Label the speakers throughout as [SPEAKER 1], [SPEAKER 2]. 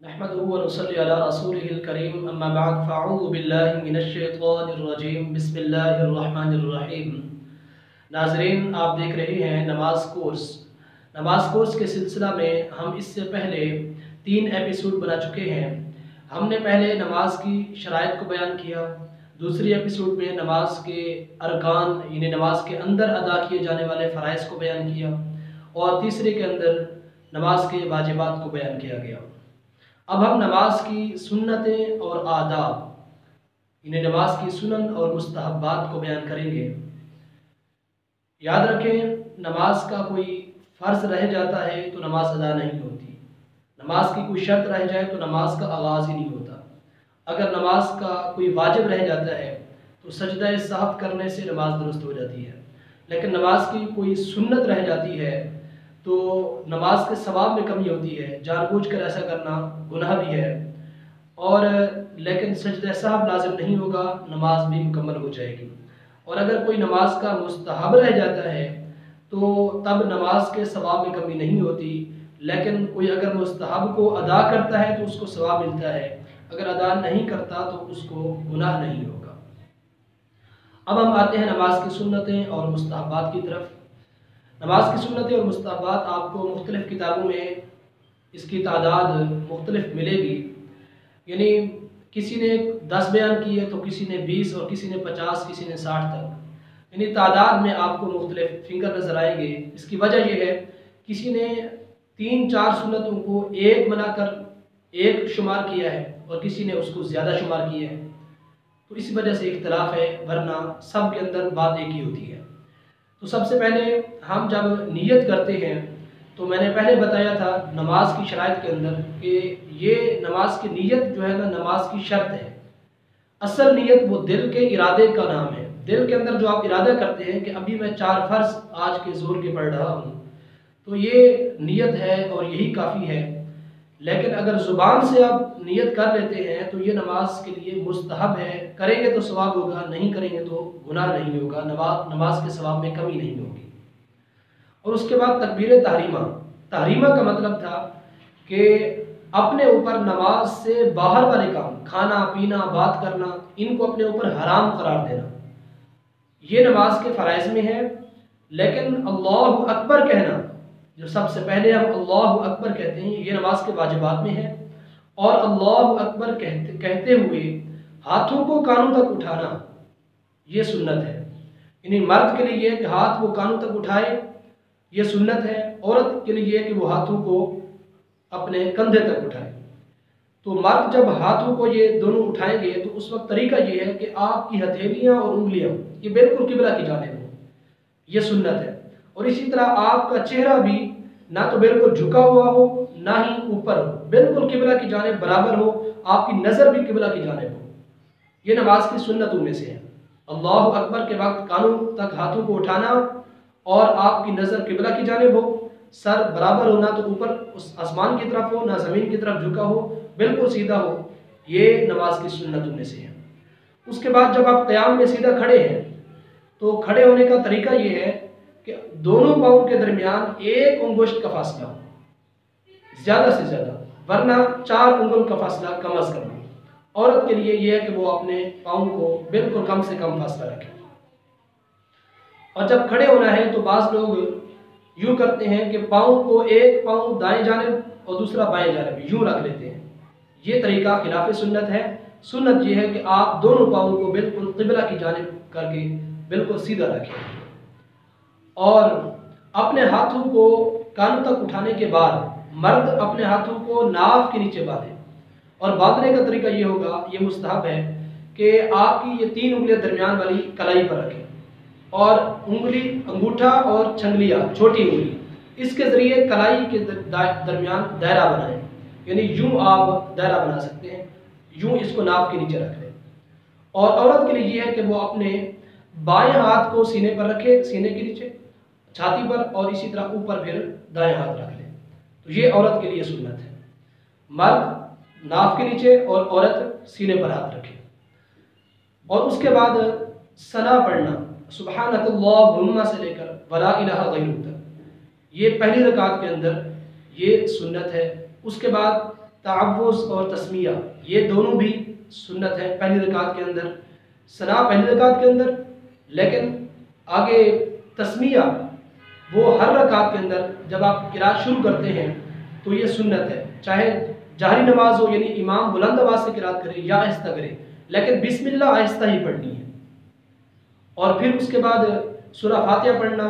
[SPEAKER 1] نحمده ونصلي على رسوله الكريم اما بعد فاعوذ باللہ من الشیطان الرجیم بسم اللہ الرحمن الرحیم۔ ناظرین، آپ دیکھ رہے ہیں نماز کورس کے سلسلہ میں ہم اس سے پہلے 3 ایپیسوڈ بنا چکے ہیں۔ ہم نے پہلے نماز کی شرائط کو بیان کیا، دوسری ایپیسوڈ میں نماز کے ارکان یعنی نماز کے اندر ادا کیے جانے والے فرائض کو بیان کیا، اور تیسرے کے اندر نماز کے واجبات کو بیان کیا گیا۔ اب ہم نماز کی سنتیں اور آداب یعنی نماز کی سنن اور مستحبات کو بیان کریں گے۔ یاد رکھیں، نماز کا کوئی فرض رہ جاتا ہے تو نماز ادا نہیں ہوتی، نماز کی کوئی شرط رہ جائے تو نماز کا آغاز ہی نہیں ہوتا۔ اگر نماز کا کوئی واجب رہ جاتا ہے تو سجدہ سہو کرنے سے نماز درست ہو جاتی ہے، لیکن نماز کی کوئی سنت رہ جاتی ہے تو نماز کے ثواب میں کمی ہوتی ہے، جان بوجھ کر ایسا کرنا گناہ بھی ہے، اور لیکن سجدہ سہو لازم نہیں ہوگا، نماز بھی مکمل ہو جائے گی۔ اور اگر کوئی نماز کا مستحب رہ جاتا ہے تو تب نماز کے ثواب میں کمی نہیں ہوتی، لیکن کوئی اگر مستحب کو ادا کرتا ہے تو اس کو ثواب ملتا ہے، اگر ادا نہیں کرتا تو اس کو گناہ نہیں ہوگا۔ اب ہم آتے ہیں نماز کی سنتیں اور مستحبات کی طرف۔ نماز کی سنتیں اور مستحبات آپ کو مختلف کتابوں میں اس کی تعداد مختلف ملے گی، یعنی کسی نے 10 بیان کی ہے تو کسی نے 20 اور کسی نے 50 کسی نے 60 تک، یعنی تعداد میں آپ کو مختلف فنگر نظر آئیں گے۔ اس کی وجہ یہ ہے، کسی نے 3-4 سنتوں کو ایک بنا کر ایک شمار کیا ہے اور کسی نے اس کو زیادہ شمار کیا ہے، تو اسی وجہ سے اختلاف ہے، ورنہ سب کے اندر بات ایک ہی ہوتی ہے۔ تو سب سے پہلے ہم جب نیت کرتے ہیں تو میں نے پہلے بتایا تھا نماز کی شرائط کے اندر کہ یہ نماز کی نیت جو ہے نا نماز کی شرط ہے۔ اصل نیت وہ دل کے ارادے کا نام ہے، دل کے اندر جو آپ ارادہ کرتے ہیں کہ ابھی میں 4 فرض آج کے ظہر کے پڑھ رہا ہوں، تو یہ نیت ہے اور یہی کافی ہے۔ لیکن اگر زبان سے آپ نیت کر لیتے ہیں تو یہ نماز کے لیے مستحب ہے، کریں گے تو ثواب ہوگا، نہیں کریں گے تو گناہ نہیں ہوگا، نماز کے ثواب میں کمی نہیں ہوگی۔ اور اس کے بعد تکبیر تحریمہ کا مطلب تھا کہ اپنے اوپر نماز سے باہر والے کام، کھانا پینا بات کرنا، ان کو اپنے اوپر حرام قرار دینا، یہ نماز کے فرائض میں ہے۔ لیکن اللہ اکبر کہنا، جو سب سے پہلے ہم اللہ اکبر کہتے ہیں، یہ نماز کے واجبات میں ہے۔ اور اللہ اکبر کہتے ہوئے ہاتھوں کو کانوں تک اٹھانا یہ سنت ہے، یعنی مرد کے لیے یہ کہ ہاتھ وہ کانوں تک اٹھائے، یہ سنت ہے۔ عورت کے لیے کہ وہ ہاتھوں کو اپنے کندھے تک اٹھائے۔ تو مرد جب ہاتھوں کو یہ دونوں اٹھائیں گے تو اس وقت طریقہ یہ ہے کہ آپ کی ہتھیلیاں اور انگلیاں یہ بالکل قبلہ کی جانب ہوں، یہ سنت ہے۔ اور اسی طرح آپ کا چہرہ بھی نہ تو بالکل جھکا ہوا ہو نہ ہی اوپر ہو، بالکل قبلہ کی جانب برابر ہو، آپ کی نظر بھی قبلہ کی جانب ہو، یہ نماز کی سنتوں میں سے ہے۔ اللہ اکبر کے وقت کانوں تک ہاتھوں کو اٹھانا اور آپ کی نظر قبلہ کی جانب ہو، سر برابر ہونا تو اوپر اس آسمان کی طرف ہو نہ زمین کی طرف جھکا ہو، بالکل سیدھا ہو، یہ نماز کی سنتوں میں سے ہے۔ اس کے بعد جب آپ قیام میں سیدھا کھڑے ہیں تو کھڑے ہونے کا طریقہ یہ ہے کہ دونوں پاؤں کے درمیان 1 انگشت کا فاصلہ ہو، زیادہ سے زیادہ، ورنہ 4 انگل کا فاصلہ کم از کم۔ عورت کے لیے یہ ہے کہ وہ اپنے پاؤں کو بالکل کم سے کم فاصلہ رکھے۔ اور جب کھڑے ہونا ہے تو بعض لوگ یوں کرتے ہیں کہ پاؤں کو ایک پاؤں دائیں جانب اور دوسرا بائیں جانب یوں رکھ لیتے ہیں، یہ طریقہ خلاف سنت ہے۔ سنت یہ ہے کہ آپ دونوں پاؤں کو بالکل قبلہ کی جانب کر کے بالکل سیدھا رکھیں، اور اپنے ہاتھوں کو کانوں تک اٹھانے کے بعد مرد اپنے ہاتھوں کو ناف کے نیچے باندھے، اور باندھنے کا طریقہ یہ ہوگا، یہ مستحب ہے کہ آپ کی یہ 3 انگلیاں درمیان والی کلائی پر رکھیں، اور انگلی انگوٹھا اور چھنگلیاں چھوٹی انگلی اس کے ذریعے کلائی کے درمیان دائرہ بنائیں، یعنی یوں آپ دائرہ بنا سکتے ہیں، یوں اس کو ناف کے نیچے رکھ لیں۔ اور عورت کے لیے یہ ہے کہ وہ اپنے بائیں ہاتھ کو سینے پر رکھے، سینے کے نیچے چھاتی پر، اور اسی طرح اوپر پھر دائیں ہاتھ رکھ لیں، تو یہ عورت کے لیے سنت ہے۔ مرد ناف کے نیچے اور عورت سینے پر ہاتھ رکھے۔ اور اس کے بعد ثنا پڑھنا، سبحانک اللہم سے لے کر ولا الہ غیرک تک، یہ پہلی رکعت کے اندر یہ سنت ہے۔ اس کے بعد تعوذ اور تسمیہ یہ دونوں بھی سنت ہیں پہلی رکعت کے اندر، ثنا پہلی رکعت کے اندر، لیکن آگے تسمیہ وہ ہر رکعت کے اندر جب آپ قرات شروع کرتے ہیں تو یہ سنت ہے، چاہے جہری نماز ہو یعنی امام بلند آواز سے قرات کرے یا آہستہ کرے، لیکن بسم اللہ آہستہ ہی پڑھنی ہے۔ اور پھر اس کے بعد سورہ فاتحہ پڑھنا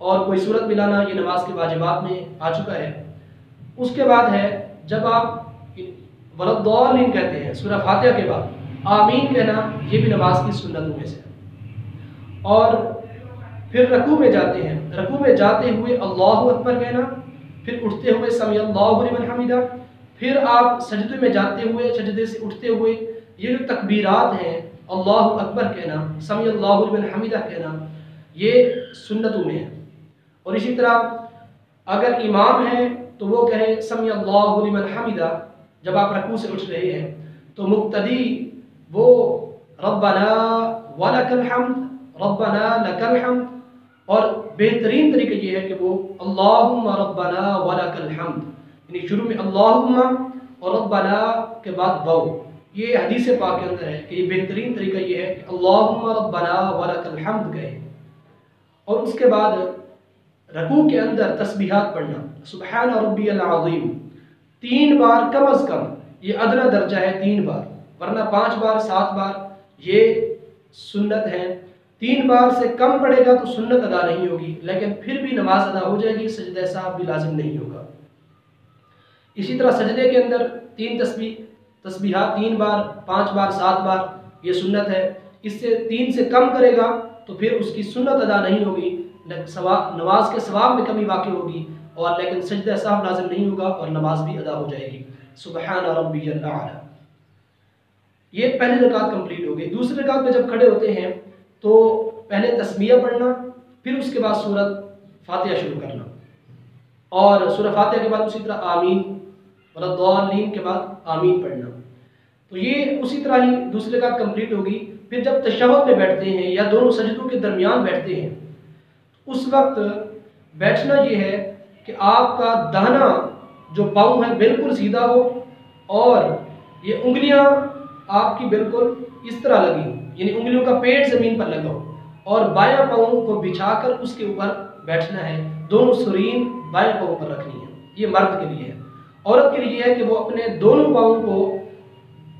[SPEAKER 1] اور کوئی سورت ملانا یہ نماز کے واجبات میں آ چکا ہے۔ اس کے بعد ہے جب آپ ولضالین کہتے ہیں سورہ فاتحہ کے بعد آمین کہنا، یہ بھی نماز کی سنتوں میں سے ہے۔ اور پھر رکوع میں جاتے ہیں، رکوع میں جاتے ہوئے اللہ اکبر کہنا، پھر اٹھتے ہوئے سمیع اللہ لمن حمدہ، پھر آپ سجدے میں جاتے ہوئے سجدے سے اٹھتے ہوئے یہ جو تکبیرات ہیں اللہ اکبر کہنا، سمیع اللہ لمن حمدہ کہنا، یہ سنتوں میں ہے۔ اور اسی طرح اگر امام ہے تو وہ کہے سمیع اللہ لمن حمدہ جب آپ رکوع سے اٹھ رہے ہیں، تو مقتدی وہ ربنا ولک الحمد ربنا لک الحمد، اور بہترین طریقہ یہ ہے کہ وہ اللہم ربنا ولک الحمد، یعنی شروع میں اللہم اور ربنا کے بعد واو، یہ حدیث پاک کے اندر ہے کہ یہ بہترین طریقہ یہ ہے کہ اللہم ربنا ولک الحمد کہے۔ اور اس کے بعد رکوع کے اندر تسبیحات پڑھنا، سبحان ربی العظیم 3 بار کم از کم، یہ ادنا درجہ ہے 3 بار، ورنہ 5 بار 7 بار یہ سنت ہے۔ 3 بار سے کم پڑے گا تو سنت ادا نہیں ہوگی، لیکن پھر بھی نماز ادا ہو جائے گی، سجدہ سہو بھی لازم نہیں ہوگا۔ اسی طرح سجدے کے اندر 3 تسبیحات 3 بار 5 بار 7 بار یہ سنت ہے۔ اس سے 3 سے کم کرے گا تو پھر اس کی سنت ادا نہیں ہوگی، نماز کے ثواب میں کمی واقع ہوگی، اور لیکن سجدہ سہو لازم نہیں ہوگا اور نماز بھی ادا ہو جائے گی۔ سبحان ربی الاعلی، یہ پہلی رکعت کمپلیٹ ہو گئی۔ دوسری رکعت میں جب کھڑے ہوتے ہیں تو پہلے تسمیہ پڑھنا، پھر اس کے بعد سورت فاتحہ شروع کرنا، اور سورہ فاتحہ کے بعد اسی طرح آمین ولضالین کے بعد آمین پڑھنا۔ تو یہ اسی طرح ہی دوسری رکعت کمپلیٹ ہوگی۔ پھر جب تشہد میں بیٹھتے ہیں یا دونوں سجدوں کے درمیان بیٹھتے ہیں، اس وقت بیٹھنا یہ ہے کہ آپ کا داہنا جو پاؤں ہے بالکل سیدھا ہو، اور یہ انگلیاں آپ کی بالکل اس طرح لگی ہوں، یعنی انگلیوں کا پیٹ زمین پر لگا ہو، اور بایاں پاؤں کو بچھا کر اس کے اوپر بیٹھنا ہے، دونوں سرین بائیں پاؤں پر رکھنی ہے۔ یہ مرد کے لیے ہے۔ عورت کے لیے ہے کہ وہ اپنے دونوں پاؤں کو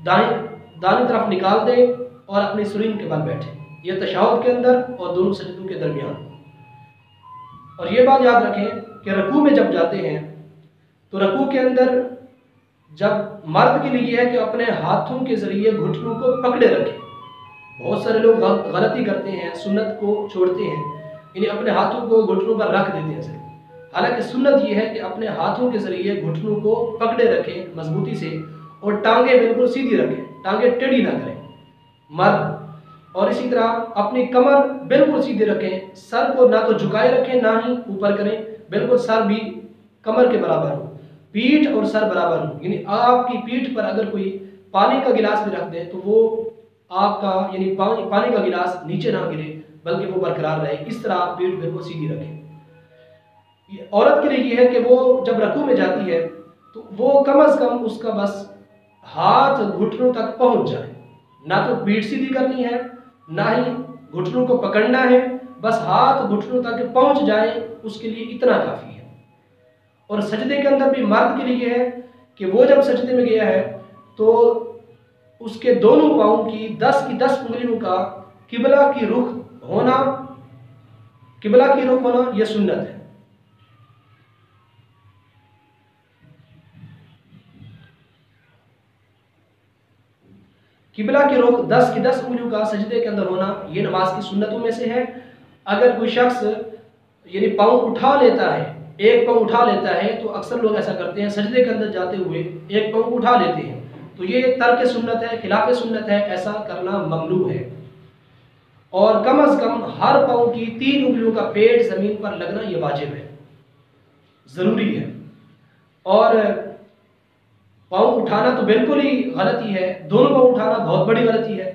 [SPEAKER 1] دائیں طرف نکال دے اور اپنی سرین کے بل بیٹھے، یہ تشہد کے اندر اور دونوں سجدوں کے درمیان۔ اور یہ بات یاد رکھیں کہ رکوع میں جب جاتے ہیں تو رکوع کے اندر جب مرد کے لیے ہے کہ اپنے ہاتھوں کے ذریعے گھٹنوں کو پکڑے رکھیں۔ بہت سارے لوگ غلطی کرتے ہیں، سنت کو چھوڑتے ہیں، یعنی اپنے ہاتھوں کو گھٹنوں پر رکھ دیتے ہیں۔ حالانکہ سنت یہ ہے کہ اپنے ہاتھوں کے ذریعے گھٹنوں کو پکڑے رکھیں مضبوطی سے، اور ٹانگیں بالکل سیدھی رکھیں، ٹانگیں ٹیڑھی نہ کریں مرد۔ اور اسی طرح اپنی کمر بالکل سیدھے رکھیں، سر کو نہ تو جھکائے رکھیں نہ ہی اوپر کریں، بالکل سر بھی کمر کے برابر ہو، پیٹھ اور سر برابر ہو، یعنی آپ کی پیٹھ پر اگر کوئی پانی کا گلاس بھی رکھ دیں تو وہ آپ کا یعنی پانی کا گلاس نیچے نہ گرے بلکہ وہ برقرار رہے، اس طرح آپ پیٹھ بالکل سیدھی رکھیں۔ عورت کے لیے یہ ہے کہ وہ جب رکوع میں جاتی ہے تو وہ کم از کم اس کا بس ہاتھ گھٹنوں تک پہنچ جائے، نہ تو پیٹھ سیدھی کرنی ہے نہ ہی گھٹنوں کو پکڑنا ہے، بس ہاتھ گھٹنوں تک پہنچ جائیں، اس کے لیے اتنا کافی ہے۔ اور سجدے کے اندر بھی مرد کے لیے ہے کہ وہ جب سجدے میں گیا ہے تو اس کے دونوں پاؤں کی 10 انگلیوں کا قبلہ کی رخ ہونا یہ سنت ہے۔ قبلہ کی رخ 10 انگلیوں کا سجدے کے اندر ہونا یہ نماز کی سنتوں میں سے ہے۔ اگر کوئی شخص یعنی پاؤں اٹھا لیتا ہے، ایک پاؤں اٹھا لیتا ہے، تو اکثر لوگ ایسا کرتے ہیں سجدے کے اندر جاتے ہوئے ایک پاؤں اٹھا لیتے ہیں، تو یہ ترک سنت ہے، خلاف سنت ہے، ایسا کرنا ممنوع ہے۔ اور کم از کم ہر پاؤں کی 3 انگلیوں کا پیٹ زمین پر لگنا یہ واجب ہے، ضروری ہے۔ اور پاؤں اٹھانا تو بالکل ہی غلطی ہے، دونوں پاؤں اٹھانا بہت بڑی غلطی ہے۔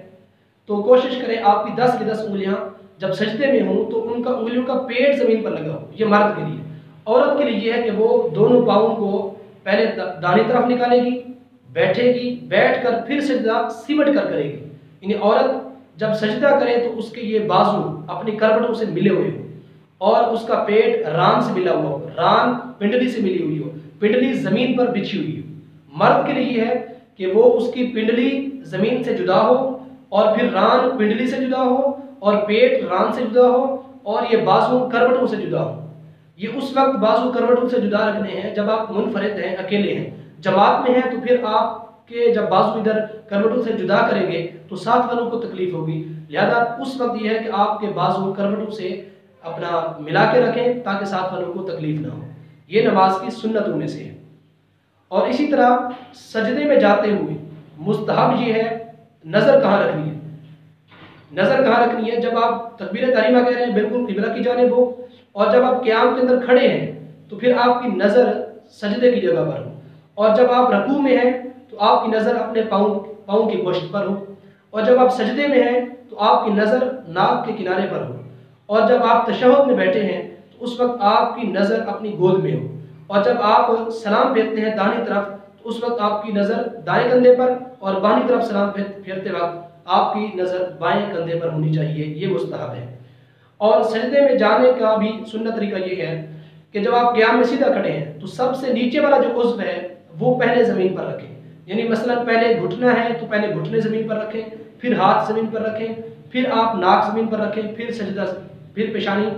[SPEAKER 1] تو کوشش کریں آپ کی 10 انگلیاں جب سجدے میں ہوں تو ان کا انگلیوں کا پیٹ زمین پر لگا ہو، یہ مرد کے لیے۔ عورت کے لیے یہ ہے کہ وہ دونوں پاؤں کو پہلے دانی طرف نکالے گی، بیٹھے گی، بیٹھ کر پھر سجدہ سمٹ کر کرے گی. یعنی عورت جب سجدہ کرے تو اس کے یہ بازو اپنی کروٹوں سے ملے ہوئے ہو اور اس کا پیٹ ران سے ملا ہوا ہو، ران پنڈلی سے ملی ہوئی ہو، پنڈلی زمین پر بچھی ہوئی ہو. مرد کے لیے یہ ہے کہ وہ اس کی پنڈلی زمین سے جدا ہو اور پھر ران پنڈلی سے جدا ہو اور پیٹ ران سے جدا ہو اور یہ بازو کروٹوں سے جدا ہو. یہ اس وقت بازو کروٹوں سے جدا رکھنے ہیں جب آپ منفرد ہیں، اکیلے ہیں. جماعت میں ہیں تو پھر آپ کے جب بازو ادھر کروٹوں سے جدا کریں گے تو ساتھ والوں کو تکلیف ہوگی. لہذا اس وقت یہ ہے کہ آپ کے بازو کروٹوں سے اپنا ملا کے رکھیں تاکہ ساتھ والوں کو تکلیف نہ ہو. یہ نماز کی سنتوں میں سے ہے. اور اسی طرح سجدے میں جاتے ہوئے مستحب یہ ہے نظر کہاں رکھنی ہے. نظر کہاں رکھنی ہے؟ جب آپ تکبیر تحریمہ کہہ رہے ہیں بالکل قبلہ کی جانب ہو، اور جب آپ قیام کے اندر کھڑے ہیں تو پھر آپ کی نظر سجدے کی جگہ پر ہو، اور جب آپ رکوع میں ہیں تو آپ کی نظر اپنے پاؤں کی گوشت پر ہو، اور جب آپ سجدے میں ہیں تو آپ کی نظر ناک کے کنارے پر ہو، اور جب آپ تشہد میں بیٹھے ہیں تو اس وقت آپ کی نظر اپنی گود میں ہو، اور جب آپ سلام پھیرتے ہیں دائیں طرف تو اس وقت آپ کی نظر دائیں کندھے پر، اور بائیں طرف سلام پھیرتے وقت آپ کی نظر بائیں کندھے پر ہونی چاہیے. یہ مستحب ہے. اور سجدے میں جانے کا بھی سنت طریقہ یہ ہے کہ جب آپ قیام میں سیدھا کھڑے ہیں تو سب سے نیچے والا جو عضو ہے وہ پہلے زمین پر رکھیں. یعنی مثلا پہلے گھٹنا ہے تو پہلے گھٹنے زمین پر رکھیں، پھر ہاتھ زمین پر رکھیں، پھر آپ ناک زمین پر رکھیں، پھر سجدہ، پھر پیشانی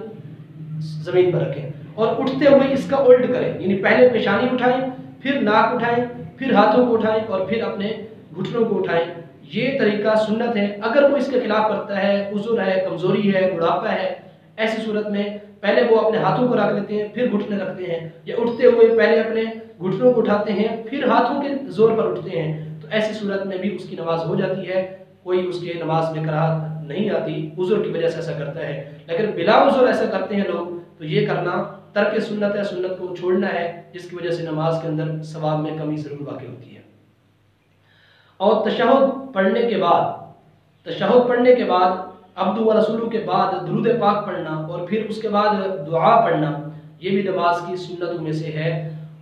[SPEAKER 1] زمین پر رکھیں. اور اٹھتے ہوئے اس کا الٹ کریں، یعنی پہلے پیشانی اٹھائیں، پھر ناک اٹھائیں، پھر ہاتھوں کو اٹھائیں اور پھر اپنے گھٹنوں کو اٹھائیں. یہ طریقہ سنت ہے. اگر کوئی اس کے خلاف کرتا ہے، عذر ہے، کمزوری ہے، بڑھاپا ہے، ایسی صورت میں پہلے وہ اپنے ہاتھوں کو رکھ لیتے ہیں، پھر گھٹنے رکھتے ہیں، یا اٹھتے ہوئے پہلے اپنے گھٹنوں کو اٹھاتے ہیں پھر ہاتھوں کے زور پر اٹھتے ہیں، تو ایسی صورت میں بھی اس کی نماز ہو جاتی ہے. کوئی اس کے نماز میں کراہت نہیں آتی. عذر کی وجہ سے ایسا کرتا ہے. لیکن بلا عذر ایسا کرتے ہیں لوگ تو یہ کرنا ترک سنت ہے، سنت کو چھوڑنا ہے، جس کی وجہ سے نماز کے اندر ثواب میں کمی ضرور واقع ہوتی ہے. اور تشہد پڑھنے کے بعد عبد و رسولوں کے بعد درود پاک پڑھنا اور پھر اس کے بعد دعا پڑھنا یہ بھی نماز کی سنتوں میں سے ہے.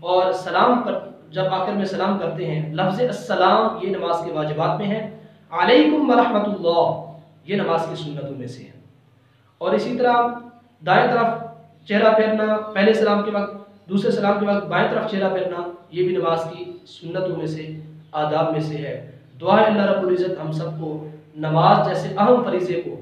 [SPEAKER 1] اور سلام پر جب آخر میں سلام کرتے ہیں لفظ السلام یہ نماز کے واجبات میں ہے. علیکم ورحمۃ اللہ یہ نماز کی سنتوں میں سے ہے. اور اسی طرح دائیں طرف چہرہ پھیرنا، پہلے سلام کے وقت، دوسرے سلام کے وقت بائیں طرف چہرہ پھیرنا یہ بھی نماز کی سنتوں میں سے، آداب میں سے ہے. دعا ہے اللہ رب العزت ہم سب کو نماز جیسے اہم فریضے کو